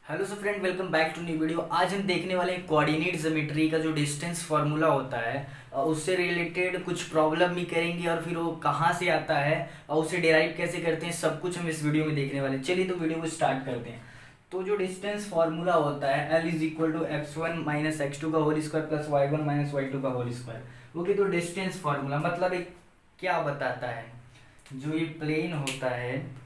Hello so friend, welcome back to new video. आज हम देखने वाले हैं कोऑर्डिनेट ज्योमेट्री का जो डिस्टेंस फार्मूला होता है उससे रिलेटेड कुछ प्रॉब्लम भी करेंगे और फिर वो कहाँ से आता है और उसे डिराइव कैसे करते हैं, सब कुछ हम इस वीडियो में देखने वाले हैं। चलिए तो वीडियो को स्टार्ट करते हैं। तो जो डिस्टेंस फार्मूला होता है L is equal to X one minus X two का whole square plus Y one minus Y two का होल स्क्वायर। ओके, तो डिस्टेंस फार्मूला मतलब एक क्या बताता है, जो ये प्लेन होता है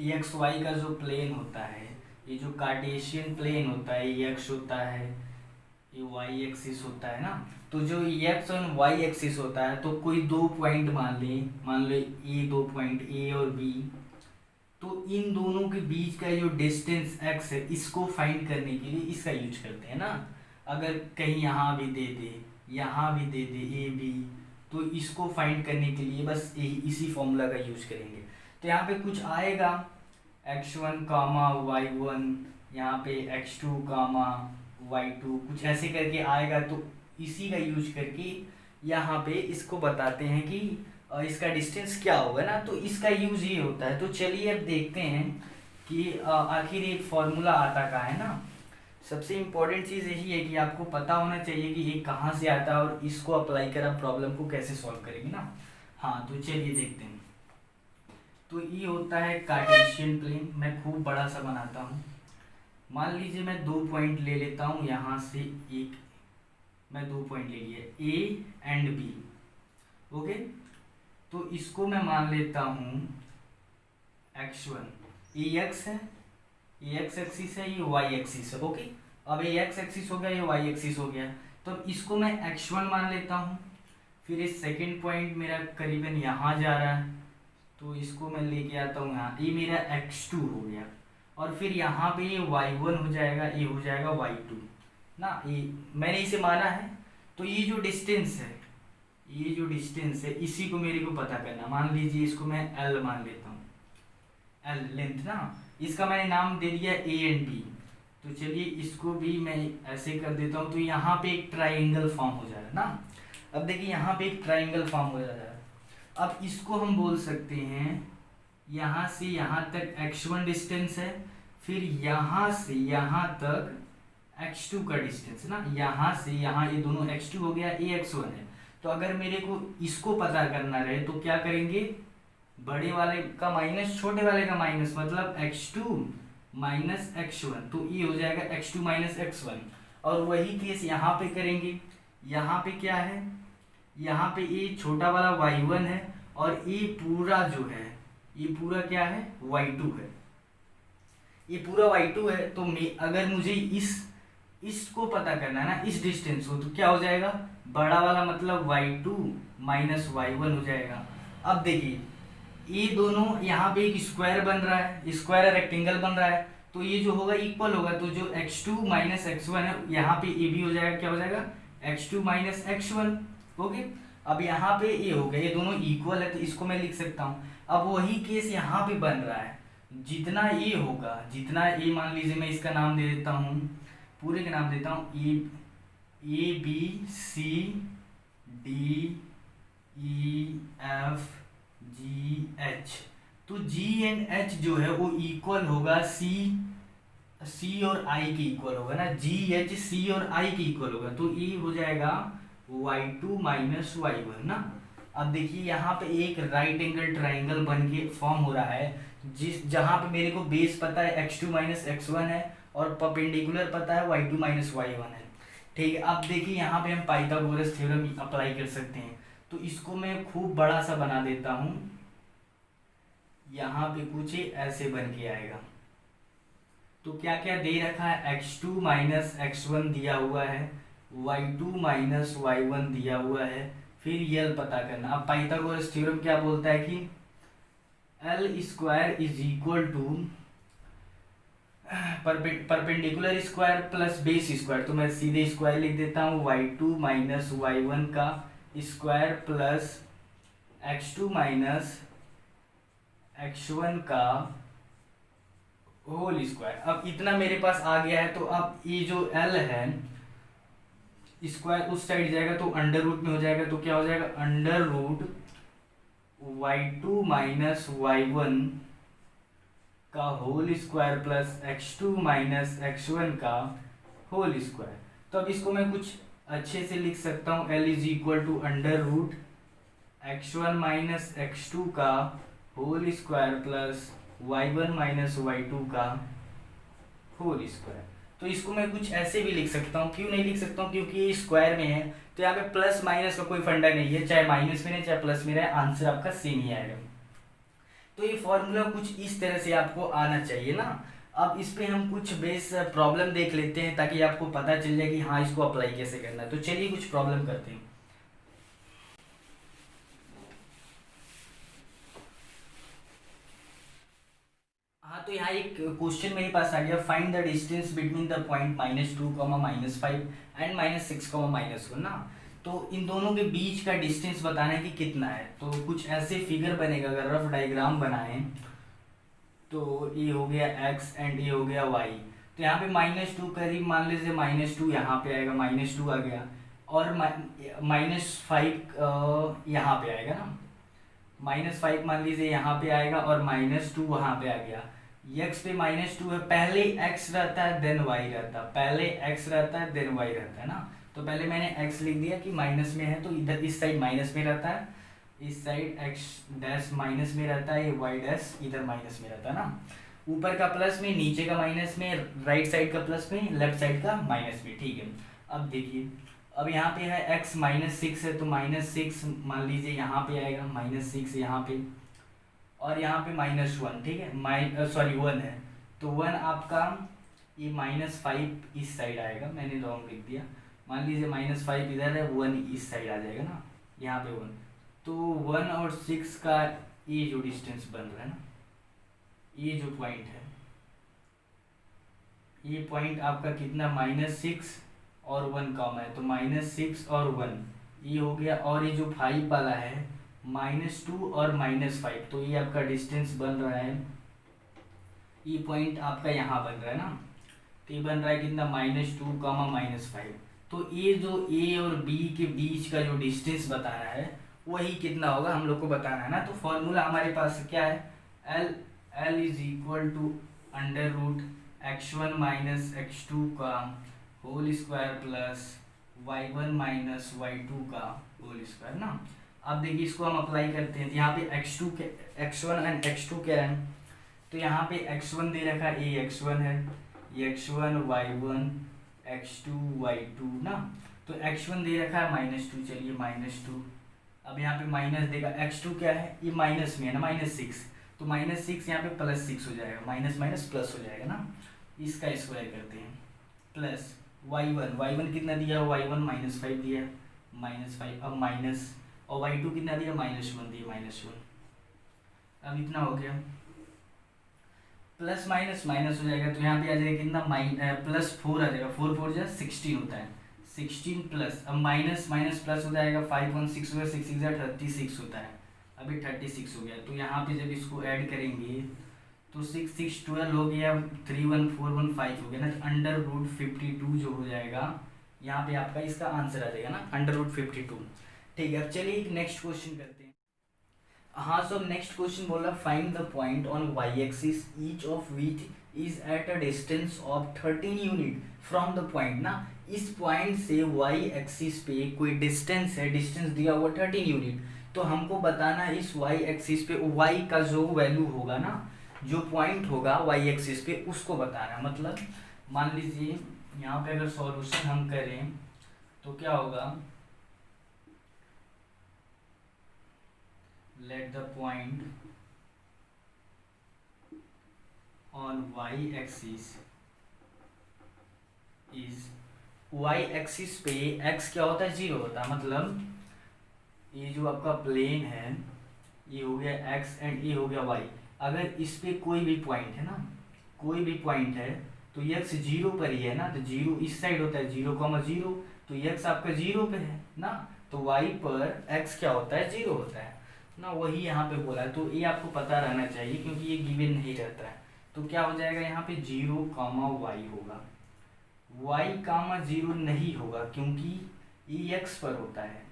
एक्स वाई का जो प्लेन होता है, ये जो कार्टेशियन प्लेन होता है, ये एक्स होता है, ये वाई एक्सिस होता है ना। तो जो एक्स और वाई एक्सिस होता है, तो कोई दो पॉइंट मान लो ए, दो पॉइंट ए और बी। तो इन दोनों के बीच का जो डिस्टेंस एक्स है, इसको फाइंड करने के लिए इसका यूज करते हैं ना। अगर कहीं यहाँ भी दे दे, यहाँ भी दे दे ए बी, तो इसको फाइंड करने के लिए बस यही इसी फॉर्मूला का यूज करेंगे। तो यहाँ पे कुछ आएगा x one comma y one, यहाँ पे x two comma y two, कुछ ऐसे करके आएगा। तो इसी का यूज करके यहाँ पे इसको बताते हैं कि इसका डिस्टेंस क्या होगा ना। तो इसका यूज ये होता है। तो चलिए अब देखते हैं कि आखिर एक फॉर्मूला आता कहाँ है ना। सबसे इम्पोर्टेंट चीज़ यही है कि आपको पता होना चाहिए कि ये कहाँ से आता है और इसको अप्लाई कर आप प्रॉब्लम को कैसे सॉल्व करेंगे ना। हाँ, तो चलिए देखते हैं। तो ये होता है कार्टेशियन प्लेन। मैं खूब बड़ा सा बनाता हूँ। मान लीजिए मैं दो पॉइंट ले लेता हूँ, यहाँ से एक, मैं दो पॉइंट ले लिए ए एंड बी। ओके, तो इसको मैं मान लेता हूँ एक्स वन, ये एक्स है, ये एक्स एक्सिस है, ये वाई एक्सिस है। ओके, अब ये एक्स एक्सिस हो गया, ये वाई एक्सिस हो गया। तो इसको मैं एक्स वन मान लेता हूँ। फिर ये सेकेंड पॉइंट मेरा करीबन यहाँ जा रहा है, तो इसको मैं लेके आता हूँ यहाँ, ये मेरा x2 हो गया। और फिर यहाँ पे ये y1 हो जाएगा, ये हो जाएगा y2 ना। ये मैंने इसे माना है। तो ये जो डिस्टेंस है, ये जो डिस्टेंस है, इसी को मेरे को पता करना। मान लीजिए इसको मैं l मान लेता हूँ, l लेंथ ना। इसका मैंने नाम दे दिया a एंड b। तो चलिए इसको भी मैं ऐसे कर देता हूँ। तो यहाँ पे एक ट्राइंगल फॉर्म हो जाएगा ना। अब देखिए यहाँ पे एक ट्राइंगल फॉर्म हो जाएगा। अब इसको हम बोल सकते हैं, यहाँ से यहाँ तक x1 डिस्टेंस है, फिर यहाँ से यहाँ तक x2 का डिस्टेंस ना। यहाँ से यहाँ ये दोनों x2 हो गया, ये x1 है। तो अगर मेरे को इसको पता करना रहे तो क्या करेंगे, बड़े वाले का माइनस छोटे वाले का माइनस, मतलब x2 माइनस x1, तो ये हो जाएगा x2 माइनस x1। और वही केस यहाँ पे करेंगे। यहाँ पे क्या है, यहाँ पे ये छोटा वाला y1 है और ये पूरा जो है, ये पूरा क्या है, y2 है। ये पूरा y2 है। तो अगर मुझे इसको पता करना है ना, इस डिस्टेंस को, तो क्या हो जाएगा, बड़ा वाला मतलब y2 माइनस y1 हो जाएगा। अब देखिए ये दोनों, यहाँ पे एक स्क्वायर बन रहा है, स्क्वायर रेक्टेंगल बन रहा है, तो ये जो होगा इक्वल होगा। तो जो x2 माइनस x1 है, यहाँ पे ये भी हो जाएगा, क्या हो जाएगा, x2 माइनस x1। ओके, अब यहाँ पे ये हो गया, ये दोनों इक्वल है, तो इसको मैं लिख सकता हूँ। अब वही केस यहाँ पे बन रहा है, जितना ये होगा, जितना ये, मान लीजिए मैं इसका नाम दे देता हूँ, पूरे का नाम देता हूँ A B C D E F G H. तो जी एंड एच जो है वो इक्वल होगा सी और आई के इक्वल होगा ना। जी एच सी और आई के इक्वल होगा, तो ये हो जाएगा y2 माइनस y1 ना। अब देखिए यहाँ पे एक राइट एंगल ट्राइंगल बन के फॉर्म हो रहा है, जहाँ पे मेरे को बेस पता है x2 माइनस x1 है और परपेंडिकुलर पता है y2 माइनस y1 है। ठीक है, अब देखिए यहाँ पे हम पाइथागोरस थ्योरम अप्लाई कर सकते हैं। तो इसको मैं खूब बड़ा सा बना देता हूँ, यहाँ पे कुछ ऐसे बन के आएगा। तो क्या क्या दे रखा है, x2 माइनस x1 दिया हुआ है, y2 माइनस y1 दिया हुआ है, फिर यल पता करना। अब पाइथागोरस थ्योरम क्या बोलता है कि L square is equal to perpendicular square plus base square. तो मैं सीधे स्क्वायर लिख देता हूँ, y2 माइनस y1 का square plus x2 minus x1 का होल स्क्वायर। अब इतना मेरे पास आ गया है। तो अब ये जो l है, स्क्वायर उस साइड जाएगा तो अंडर रूट में हो जाएगा। तो क्या हो जाएगा, under root y2 minus y1 का whole square plus x2 minus x1 का होल स्क्वायर। तो अब इसको मैं कुछ अच्छे से लिख सकता हूँ, L is equal to under root x1 माइनस x2 का whole square plus y1 minus y2 का होल स्क्वायर। तो इसको मैं कुछ ऐसे भी लिख सकता हूँ, क्यों नहीं लिख सकता हूँ, क्योंकि ये स्क्वायर में है तो यहाँ पे प्लस माइनस का कोई फंडा नहीं है, चाहे माइनस में रहे चाहे प्लस में रहे, आंसर आपका सेम ही आएगा। तो ये फॉर्मूला कुछ इस तरह से आपको आना चाहिए ना। अब इस पे हम कुछ बेस प्रॉब्लम देख लेते हैं ताकि आपको पता चल जाए कि हाँ इसको अप्लाई कैसे करना है। तो चलिए कुछ प्रॉब्लम करते हैं। हाँ, तो यहाँ एक क्वेश्चन मेरे पास आ गया, find the distance between the point -2, -5 and -6, -1 ना। तो इन दोनों के बीच का डिस्टेंस बताना है कि कितना है। तो कुछ ऐसे फिगर बनेगा, अगर रफ डायग्राम बनाएं तो ये हो गया x एंड ये हो गया y। तो यहाँ पे -2 करीब मान लीजिए, -2 यहाँ पे आएगा, -2 आ गया, और -5 यहाँ पे आएगा ना, -5 मान लीजिए यहाँ पे आएगा और -2 वहाँ पे आ गया। x पे -2 है, पहले x रहता है देन y रहता है, पहले x रहता है देन y रहता है ना। तो पहले मैंने x लिख दिया कि माइनस में है तो इधर इस साइड माइनस में रहता है, इस साइड x डैश माइनस में रहता है, ये y डैश इधर माइनस में रहता है ना। ऊपर का प्लस में, नीचे का माइनस में, राइट साइड का प्लस में, लेफ्ट साइड का माइनस में। ठीक है, अब देखिए, अब यहाँ पे है x -6 है तो -6 मान लीजिए यहाँ पे आएगा, -6 यहाँ पे, और यहाँ पे -1, ठीक है, सॉरी 1 है तो 1 आपका ये -5 इस साइड आएगा, मैंने रॉन्ग लिख दिया, मान लीजिए -5 इधर है, 1 इस साइड आ जाएगा ना, यहाँ पे 1। तो 1 और 6 का ये जो डिस्टेंस बन रहा है ना, ये जो पॉइंट है, ये पॉइंट आपका कितना, -6 और 1 कॉमन है तो -6 और 1 ये हो गया, और ये जो 5 वाला है -2 और -5, तो ये आपका डिस्टेंस बन रहा है, ये पॉइंट आपका यहाँ बन रहा है ना। तो ये बन रहा है कितना, -2, -5। तो ये जो a और b के बीच का जो डिस्टेंस बताना है वही कितना होगा हम लोग को बताना है ना। तो फॉर्मूला हमारे पास क्या है, L is equal to under root x1 माइनस x2 का whole square plus y1 minus y2 का होल स्क्वायर ना। अब देखिए इसको हम अप्लाई करते हैं, तो यहाँ पे x1 एंड x2 क्या है, तो यहाँ पे x1 दे रखा है, ये x1 है, ये x1 y1 x2 y2 ना। तो x1 दे रखा है -2, चलिए -2, अब यहाँ पे माइनस देगा, x2 क्या है, ये माइनस में है ना, -6, तो -6 यहाँ पे +6 हो जाएगा, माइनस माइनस प्लस हो जाएगा ना, इसका स्क्वायर करते हैं, प्लस y1 कितना दिया, y1 -5 दिया, -5, अब माइनस, और y2 कितना दिया, -1 दिया, -1। अब इतना हो गया, प्लस माइनस माइनस हो जाएगा, तो यहाँ पे आ जाएगा कितना, +4 आ जाएगा, 4 4 जा 16 होता है, 16 प्लस, अब माइनस माइनस प्लस हो जाएगा, 5 1 6 होगा, 6 6 जा 36 होता है, अभी 36 हो गया। तो यहाँ पे जब इसको ऐड करेंगे तो 6 6 12 हो गया, 3 1 4 1 5 हो गया ना, अंडर रूट 52 जो हो जाएगा, यहाँ पे आपका इसका आंसर आ जाएगा ना, अंडर रूट 52। ठीक है, अब चलिए एक नेक्स्ट क्वेश्चन करते हैं। हाँ, सो नेक्स्ट क्वेश्चन बोला, find the point on y axis each of which is at a distance of 13 unit from the point ना। इस पॉइंट से वाई एक्सिस पे कोई डिस्टेंस है, डिस्टेंस दिया हुआ 13 यूनिट, तो हमको बताना है इस वाई एक्सिस पे वाई का जो वैल्यू होगा ना, जो पॉइंट होगा वाई एक्सिस पे उसको बताना है। मतलब मान लीजिए यहाँ पे अगर सॉल्यूशन हम करें तो क्या होगा, let the point on y-axis is, y-axis पे x क्या होता है, 0 होता है, मतलब ये जो आपका प्लेन है ये हो गया x एंड ये हो गया y। अगर इस पे कोई भी पॉइंट है ना, कोई भी पॉइंट है तो x 0 पर ही है ना, तो 0 इस साइड होता है, 0,0, तो x आपका 0 पे है ना, तो y पर x क्या होता है, 0 होता है ना, वही यहाँ पे बोला है। तो ये आपको पता रहना चाहिए क्योंकि ये गिवन नहीं रहता है। तो क्या हो जाएगा यहाँ पे 0, y होगा, y, 0 नहीं होगा क्योंकि ये x पर होता है,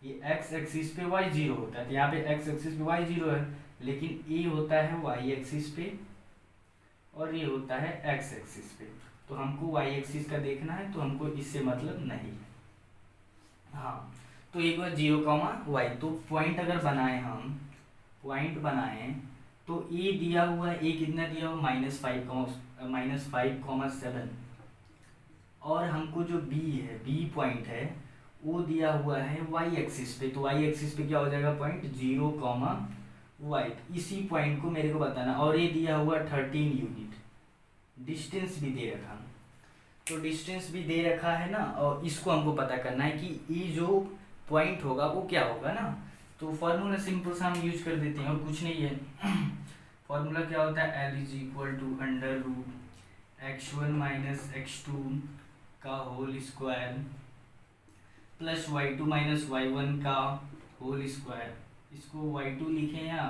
ये x एक्सिस पे y 0 होता है, तो यहाँ पे x एक्सिस पे y 0 है, लेकिन ये होता है y एक्सिस पे और ये होता है एक्स एक्सिस पे। तो हमको वाई एक्सिस का देखना है, तो हमको इससे मतलब नहीं है। हाँ, तो एक बार 0, y, तो पॉइंट अगर बनाए हम, पॉइंट बनाएं तो ए दिया हुआ है, ए कितना दिया हुआ -5, और हमको जो बी है, बी पॉइंट है वो दिया हुआ है वाई एक्सिस पे। तो वाई एक्सिस पे क्या हो जाएगा पॉइंट 0, इसी पॉइंट को मेरे को बताना। और ये दिया हुआ 13 यूनिट, डिस्टेंस भी दे रखा, तो डिस्टेंस भी दे रखा है ना, और इसको हमको पता करना है कि ये जो पॉइंट होगा वो क्या होगा ना। तो फॉर्मूला सिंपल सा हम यूज कर देते हैं, और कुछ नहीं है। फॉर्मूला क्या होता है, L = √x1 - x2 का whole square plus y2 - y1 का होल स्क्वायर। इसको y2 लिखें या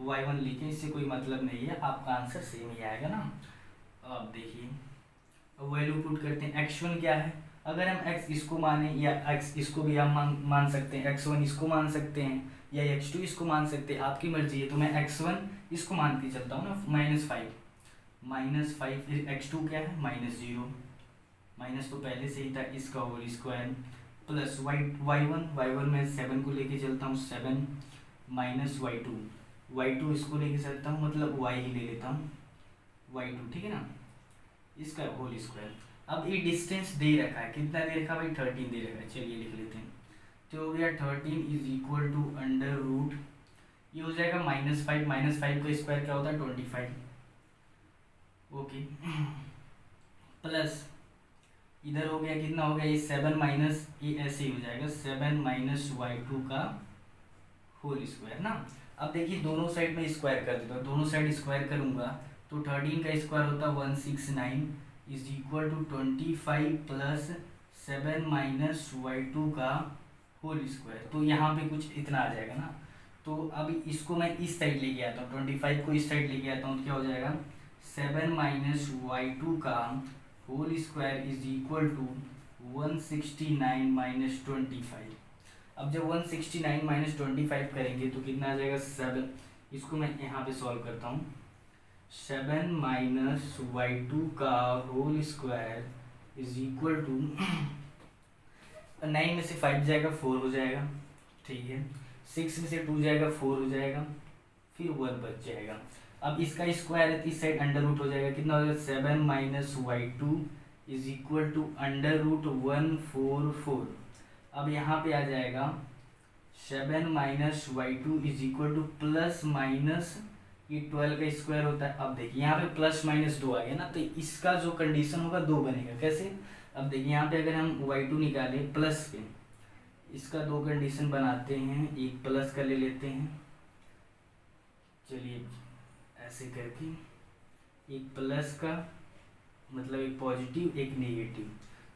y1 लिखें, इससे कोई मतलब नहीं है, आपका आंसर सेम ही आएगा ना। अब देखिए, वैल्यू पुट करते हैं। x1 क्या है, अगर हम x इसको माने या x इसको भी हम मान सकते हैं, x1 इसको मान सकते हैं या x2 इसको मान सकते हैं, आपकी मर्जी है। तो मैं x1 इसको मान के चलता हूँ ना, -5, फिर x2 क्या है -0, माइनस तो पहले से ही था, इसका होल स्क्वायर प्लस y1 में 7 को लेके चलता हूँ, 7 माइनस y2 इसको लेके चलता हूँ, मतलब y ही ले लेता हूँ, y2, ठीक है ना, इसका होल स्क्वायर। अब ये डिस्टेंस दे रखा है, कितना दे रखा है भाई, 13 दे रखा है। चलिए लिख लेते हैं, तो हो गया 13 = अंडर रूट, ये हो जाएगा -5 का स्क्वायर क्या होता है 25, ओके, प्लस इधर हो गया, कितना हो गया ये 7 माइनस, ये ऐसे ही हो जाएगा 7 माइनस y2 का होल स्क्वायर ना। अब देखिए दोनों साइड में स्क्वायर कर देता हूँ, दोनों साइड स्क्वायर करूँगा तो 13 का स्क्वायर होता है 169 = 25 प्लस 7 माइनस y2 का होल स्क्वायर। तो यहाँ पे कुछ इतना आ जाएगा ना। तो अब इसको मैं इस साइड लेके आता हूँ, 25 को इस साइड लेके आता हूँ, तो क्या हो जाएगा 7 माइनस y2 का होल स्क्वायर = 169 माइनस 25। अब जब 169 माइनस 25 करेंगे तो कितना आ जाएगा 7, इसको मैं यहाँ पे सॉल्व करता हूँ, 7 माइनस y2 का होल स्क्वायर = 9 में से 5 जाएगा 4 हो जाएगा, ठीक है, 6 में से 2 जाएगा 4 हो जाएगा, फिर 1 बच जाएगा। अब इसका स्क्वायर है, इस साइड अंडर रूट हो जाएगा, कितना हो जाएगा 7 माइनस y2 = √144। अब यहाँ पे आ जाएगा 7 माइनस y2 = प्लस माइनस ये 12 का स्क्वायर होता है। अब देखिए यहाँ पे प्लस माइनस 2 आ गया ना, तो इसका जो कंडीशन होगा 2 बनेगा, कैसे, अब देखिए यहाँ पे अगर हम y2 निकाले प्लस पे, इसका 2 कंडीशन बनाते हैं, एक प्लस का ले लेते हैं, चलिए ऐसे करके, एक प्लस का मतलब एक पॉजिटिव एक नेगेटिव।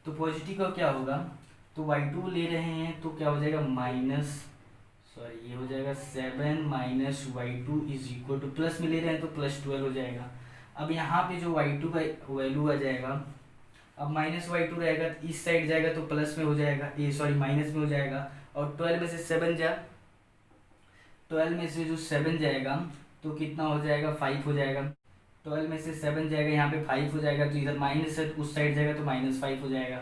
तो पॉजिटिव का क्या होगा, तो y2 ले रहे हैं तो क्या हो जाएगा ये हो जाएगा 7 माइनस y2 = प्लस में ले रहे हैं तो प्लस 12 हो जाएगा। अब यहाँ पे जो y2 का वैल्यू आ जाएगा, अब माइनस y2 रहेगा तो इस साइड जाएगा तो प्लस में हो जाएगा, माइनस में हो जाएगा, और 12 में से 7 जाएगा तो कितना हो जाएगा 5 हो जाएगा, 12 में से 7 जाएगा यहाँ पे 5 हो जाएगा, तो इधर माइनस है तो उस साइड जाएगा तो -5 हो जाएगा।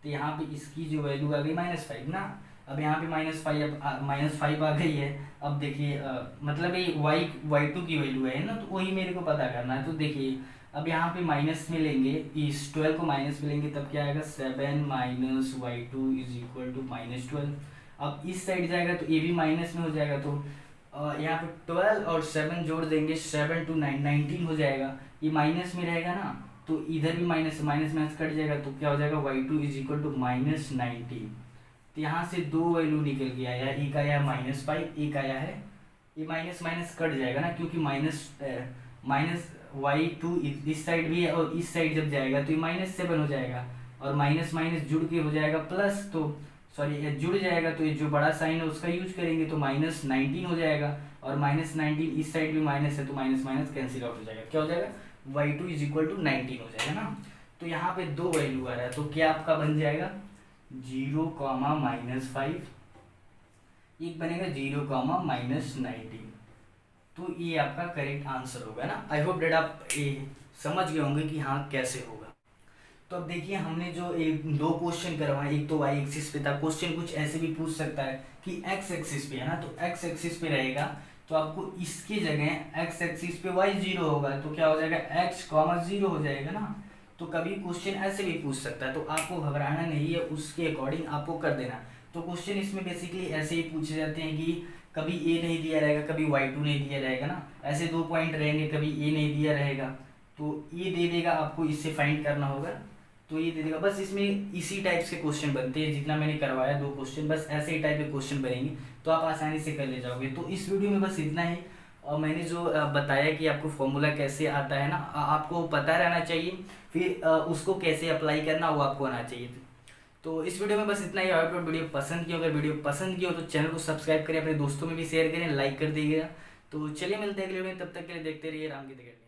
तो यहाँ पे इसकी जो वैल्यू आ गई -5 ना। अब यहाँ पे -5 आ गई है। अब देखिए मतलब ये y2 की वैल्यू है ना, तो वही मेरे को पता करना है। तो देखिए अब यहाँ पे माइनस में लेंगे, इस 12 को माइनस में लेंगे तब क्या आएगा 7 माइनस y2 = -12। अब इस साइड जाएगा तो ये भी माइनस में हो जाएगा, तो यहाँ पे 12 और 7 जोड़ देंगे, 7 to 9 19 हो जाएगा। ये माइनस में रहेगा ना, तो इधर भी माइनस कट जाएगा, तो क्या हो जाएगा y2 = -19। तो यहाँ से 2 वैल्यू निकल के आया, एक आया -5, एक आया है, ये माइनस कट जाएगा ना, क्योंकि माइनस y2 इस साइड भी है और इस साइड जब जाएगा तो ये -7 हो जाएगा, और माइनस जुड़ के हो जाएगा प्लस, तो ये जुड़ जाएगा तो ये जो बड़ा साइन है उसका यूज करेंगे तो -19 हो जाएगा, और -19 इस साइड भी माइनस है तो माइनस कैंसिल आउट हो जाएगा, क्या हो जाएगा y2 = 19 हो जाएगा ना। तो यहाँ पे 2 वैल्यू आ रहा है, तो क्या आपका बन जाएगा 0, -5, एक बनेगा 0, -19। तो ये आपका करेक्ट आंसर होगा ना। आई होप डेट आप ये समझ गए होंगे कि हाँ कैसे होगा। तो अब देखिए हमने जो एक दो क्वेश्चन करवाए, एक तो वाई एक्सिस पे था, क्वेश्चन कुछ ऐसे भी पूछ सकता है कि एक्स एक्सिस पे है ना, तो एक्स एक्सिस पे रहेगा तो आपको इसकी जगह एक्स एक्सिस पे वाई जीरो होगा तो क्या हो जाएगा, एक्स कॉमा जीरो हो जाएगा ना। तो कभी क्वेश्चन ऐसे भी पूछ सकता है, तो आपको घबराना नहीं है, उसके अकॉर्डिंग आपको कर देना। तो क्वेश्चन इसमें बेसिकली ऐसे ही पूछे जाते हैं कि कभी ए नहीं दिया रहेगा, कभी वाई टू नहीं दिया रहेगा ना, ऐसे दो पॉइंट रहेंगे, कभी ए नहीं दिया रहेगा तो ये दे देगा, आपको इससे फाइंड करना होगा तो ये दे देगा। बस इसमें इसी टाइप के क्वेश्चन बनते हैं, जितना मैंने करवाया दो क्वेश्चन, बस ऐसे ही टाइप के क्वेश्चन बनेंगे तो आप आसानी से कर ले जाओगे। तो इस वीडियो में बस इतना ही। और मैंने जो बताया कि आपको फॉर्मूला कैसे आता है ना, आपको पता रहना चाहिए, फिर उसको कैसे अप्लाई करना वो आपको आना चाहिए। तो इस वीडियो में बस इतना ही। और वीडियो पसंद की हो, अगर वीडियो पसंद की हो तो चैनल को सब्सक्राइब करें, अपने दोस्तों में भी शेयर करें, लाइक कर दीजिएगा। तो चलिए मिलते हैं अगले वीडियो में, तब तक के लिए देखते रहिए राम की अकेडमी।